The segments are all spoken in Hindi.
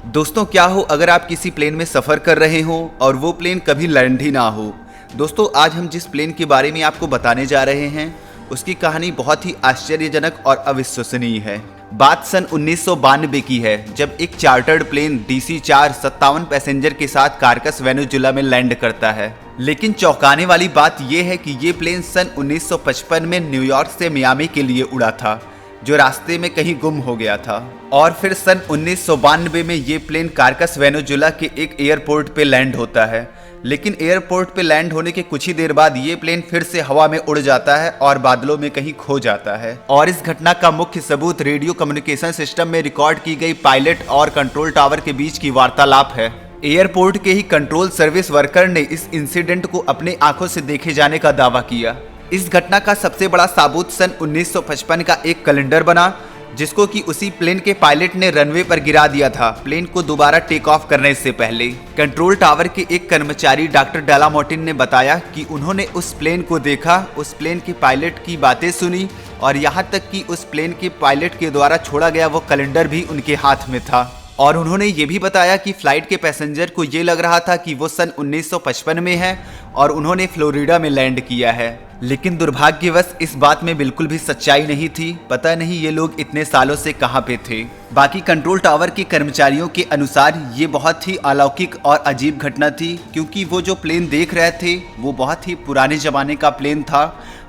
दोस्तों क्या हो अगर आप किसी प्लेन में सफ़र कर रहे हो और वो प्लेन कभी लैंड ही ना हो। दोस्तों आज हम जिस प्लेन के बारे में आपको बताने जा रहे हैं उसकी कहानी बहुत ही आश्चर्यजनक और अविश्वसनीय है। बात सन 1992 की है जब एक चार्टर्ड प्लेन DC-4 57 पैसेंजर के साथ कारकस वेनेजुला में लैंड करता है। लेकिन चौंकाने वाली बात यह है कि ये प्लेन सन 1955 में न्यूयॉर्क से मियामी के लिए उड़ा था जो रास्ते में कहीं गुम हो गया था। और फिर सन 1992 में ये प्लेन कारकस वेनेजुला के एक एयरपोर्ट पे लैंड होता है। लेकिन एयरपोर्ट पे लैंड होने के कुछ ही देर बाद ये प्लेन फिर से हवा में उड़ जाता है और बादलों में कहीं खो जाता है। और इस घटना का मुख्य सबूत रेडियो कम्युनिकेशन सिस्टम में रिकॉर्ड की गई पायलट और कंट्रोल टावर के बीच की वार्तालाप है। एयरपोर्ट के ही कंट्रोल सर्विस वर्कर ने इस इंसिडेंट को अपने आंखों से देखे जाने का दावा किया। इस घटना का सबसे बड़ा सबूत सन 1955 का एक कैलेंडर बना जिसको कि उसी प्लेन के पायलट ने रनवे पर गिरा दिया था प्लेन को दोबारा टेक ऑफ करने से पहले। कंट्रोल टावर के एक कर्मचारी डॉक्टर डेलामोर्टिन ने बताया कि उन्होंने उस प्लेन को देखा, उस प्लेन के पायलट की बातें सुनी और यहाँ तक कि उस प्लेन के पायलट के द्वारा छोड़ा गया वो कैलेंडर भी उनके हाथ में था। और उन्होंने ये भी बताया कि फ्लाइट के पैसेंजर को ये लग रहा था कि वो सन 1955 में है और उन्होंने फ्लोरिडा में लैंड किया है। लेकिन दुर्भाग्यवश इस बात में बिल्कुल भी सच्चाई नहीं थी। पता नहीं ये लोग इतने सालों से कहाँ पे थे। बाकी कंट्रोल टावर के कर्मचारियों के अनुसार ये बहुत ही अलौकिक और अजीब घटना थी क्योंकि वो जो प्लेन देख रहे थे वो बहुत ही पुराने ज़माने का प्लेन था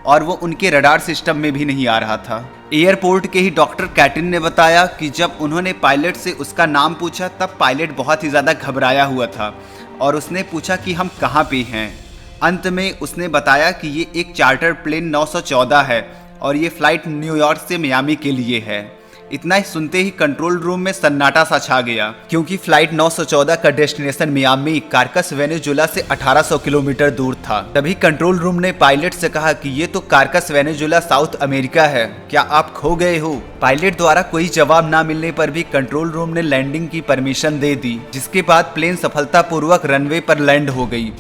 और वो उनके रडार सिस्टम में भी नहीं आ रहा था। एयरपोर्ट के ही डॉक्टर कैटिन ने बताया कि जब उन्होंने पायलट से उसका नाम पूछा तब पायलट बहुत ही ज़्यादा घबराया हुआ था और उसने पूछा कि हम कहाँ पे हैं। अंत में उसने बताया कि ये एक चार्टर प्लेन 914 है और ये फ़्लाइट न्यूयॉर्क से मियामी के लिए है। इतना ही सुनते ही कंट्रोल रूम में सन्नाटा सा छा गया क्योंकि फ्लाइट 914 का डेस्टिनेशन मियामी कारकस वेनेजुला से 1800 किलोमीटर दूर था। तभी कंट्रोल रूम ने पायलट से कहा कि ये तो कारकस वेनेजुला साउथ अमेरिका है, क्या आप खो गए हो। पायलट द्वारा कोई जवाब ना मिलने पर भी कंट्रोल रूम ने लैंडिंग की परमिशन दे दी जिसके बाद प्लेन सफलतापूर्वक रनवे पर लैंड हो गई।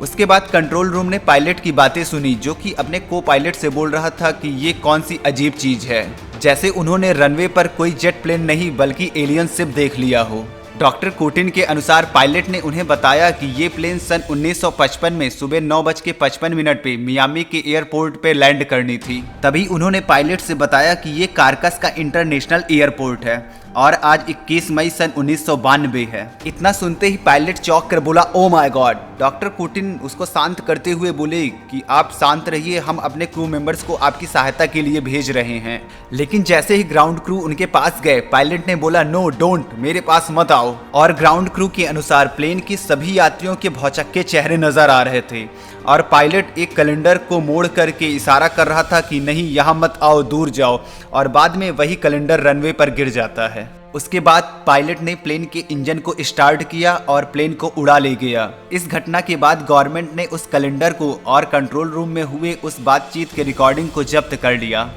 उसके बाद कंट्रोल रूम ने पायलट की बातें सुनी जो कि अपने को पायलट से बोल रहा था कि ये कौन सी अजीब चीज़ है, जैसे उन्होंने रनवे पर कोई जेट प्लेन नहीं बल्कि एलियन शिप देख लिया हो। डॉक्टर कोटिन के अनुसार पायलट ने उन्हें बताया कि ये प्लेन सन 1955 में सुबह 9:55 पे मियामी के एयरपोर्ट पे लैंड करनी थी। तभी उन्होंने पायलट से बताया कि ये कारकस का इंटरनेशनल एयरपोर्ट है और आज 21 मई सन 1992 है। इतना सुनते ही पायलट चौंक कर बोला, oh my God. Doctor cotton उसको शांत करते हुए बोले कि आप शांत रहिए, हम अपने क्रू मेंबर्स को आपकी सहायता के लिए भेज रहे हैं। लेकिन जैसे ही ग्राउंड क्रू उनके पास गए पायलट ने बोला, नो डोंट, मेरे पास मत आओ। और ग्राउंड क्रू के अनुसार प्लेन की सभी यात्रियों के भौचक्के चेहरे नजर आ रहे थे और पायलट एक कैलेंडर को मोड़ करके इशारा कर रहा था कि नहीं यहाँ मत आओ, दूर जाओ। और बाद में वही कैलेंडर रनवे पर गिर जाता है। उसके बाद पायलट ने प्लेन के इंजन को स्टार्ट किया और प्लेन को उड़ा ले गया। इस घटना के बाद गवर्नमेंट ने उस कैलेंडर को और कंट्रोल रूम में हुए उस बातचीत के रिकॉर्डिंग को जब्त कर लिया।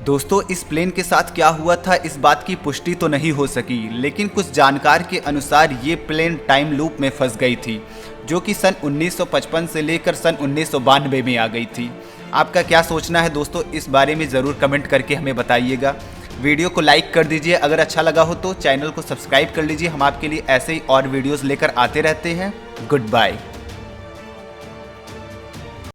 दोस्तों इस प्लेन के साथ क्या हुआ था इस बात की पुष्टि तो नहीं हो सकी, लेकिन कुछ जानकार के अनुसार ये प्लेन टाइम लूप में फंस गई थी जो कि सन 1955 से लेकर सन 1992 में आ गई थी। आपका क्या सोचना है दोस्तों, इस बारे में ज़रूर कमेंट करके हमें बताइएगा। वीडियो को लाइक कर दीजिए, अगर अच्छा लगा हो तो चैनल को सब्सक्राइब कर लीजिए। हम आपके लिए ऐसे ही और वीडियोस लेकर आते रहते हैं। Good bye.